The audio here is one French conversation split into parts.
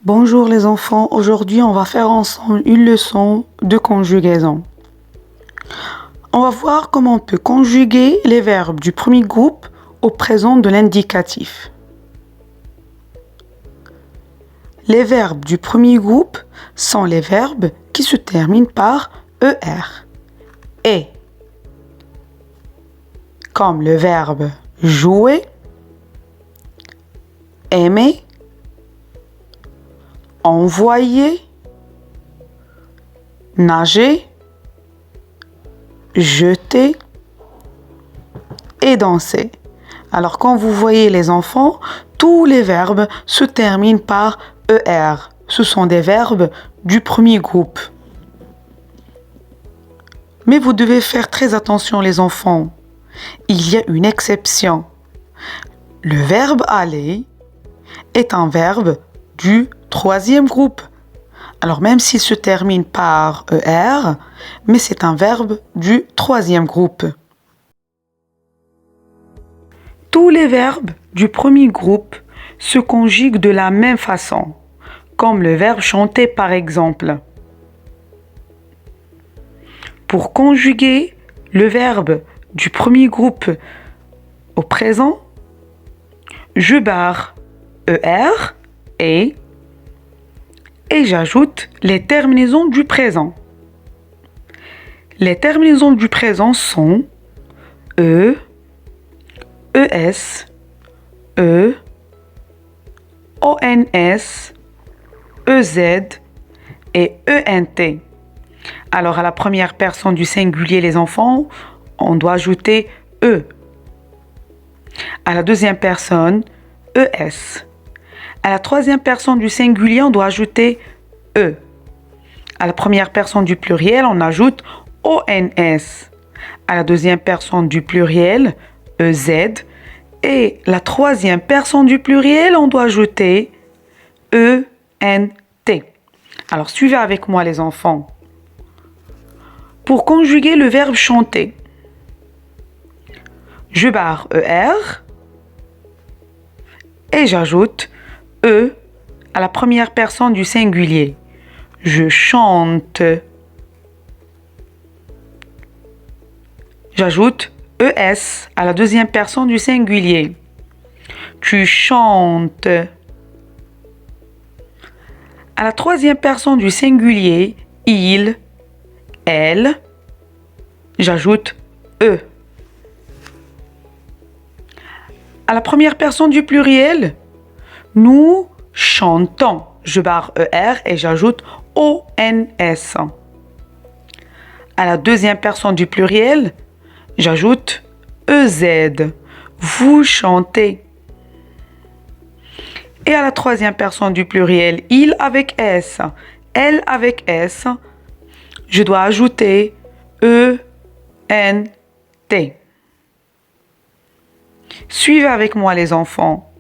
Bonjour les enfants, aujourd'hui on va faire ensemble une leçon de conjugaison. On va voir comment on peut conjuguer les verbes du premier groupe au présent de l'indicatif. Les verbes du premier groupe sont les verbes qui se terminent par ER. Et, comme le verbe jouer, aimer, envoyer, nager, jeter et danser. Alors quand vous voyez les enfants, tous les verbes se terminent par ER. Ce sont des verbes du premier groupe. Mais vous devez faire très attention les enfants. Il y a une exception. Le verbe aller est un verbe du troisième groupe. Alors même s'il se termine par ER, mais c'est un verbe du troisième groupe. Tous les verbes du premier groupe se conjuguent de la même façon, comme le verbe chanter par exemple. Pour conjuguer le verbe du premier groupe au présent, je barre ER et j'ajoute les terminaisons du présent. Les terminaisons du présent sont E, ES, E, ONS, EZ et ENT. Alors à la première personne du singulier, les enfants, on doit ajouter E. À la deuxième personne, ES. À la troisième personne du singulier, on doit ajouter E. À la première personne du pluriel, on ajoute ONS. À la deuxième personne du pluriel, EZ. Et la troisième personne du pluriel, on doit ajouter ENT. Alors, suivez avec moi les enfants. Pour conjuguer le verbe chanter, je barre ER et j'ajoute E à la première personne du singulier. Je chante. J'ajoute ES à la deuxième personne du singulier. Tu chantes. À la troisième personne du singulier, il, elle, j'ajoute E. À la première personne du pluriel, nous chantons. Je barre ER et j'ajoute ONS. À la deuxième personne du pluriel, j'ajoute EZ. Vous chantez. Et à la troisième personne du pluriel, il avec S, elle avec S, je dois ajouter ENT. Suivez avec moi les enfants.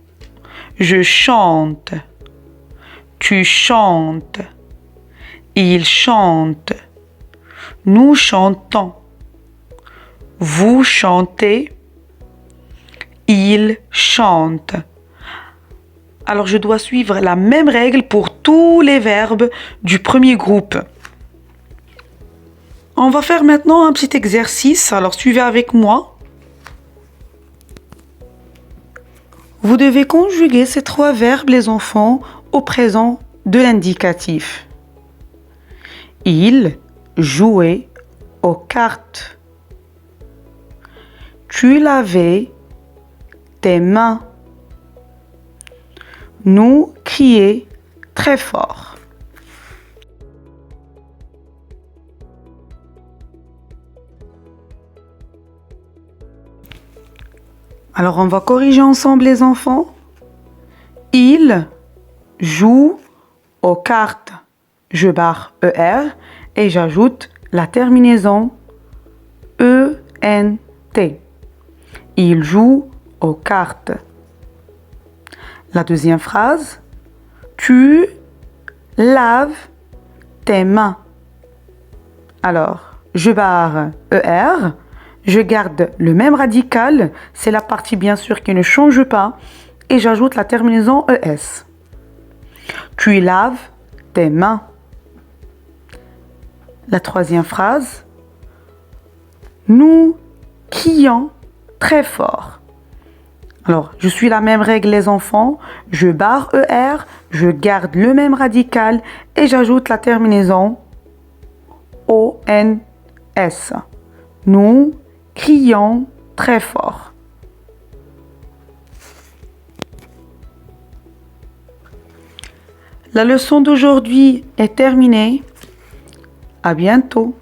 Je chante. Tu chantes. Il chante. Nous chantons. Vous chantez. Il chante. Alors je dois suivre la même règle pour tous les verbes du premier groupe. On va faire maintenant un petit exercice. Alors suivez avec moi. Vous devez conjuguer ces trois verbes, les enfants, au présent de l'indicatif. Il jouait aux cartes. Tu lavais tes mains. Nous criait très fort. Alors on va corriger ensemble les enfants. Il joue aux cartes. Je barre ER et j'ajoute la terminaison ENT. Il joue aux cartes. La deuxième phrase, tu lave tes mains. Alors, je barre ER, je garde le même radical, c'est la partie bien sûr qui ne change pas, et j'ajoute la terminaison ES. Tu laves tes mains. La troisième phrase, nous crions très fort. Alors, je suis la même règle les enfants, je barre ER, je garde le même radical et j'ajoute la terminaison ONS. Nous crions très fort. La leçon d'aujourd'hui est terminée. À bientôt.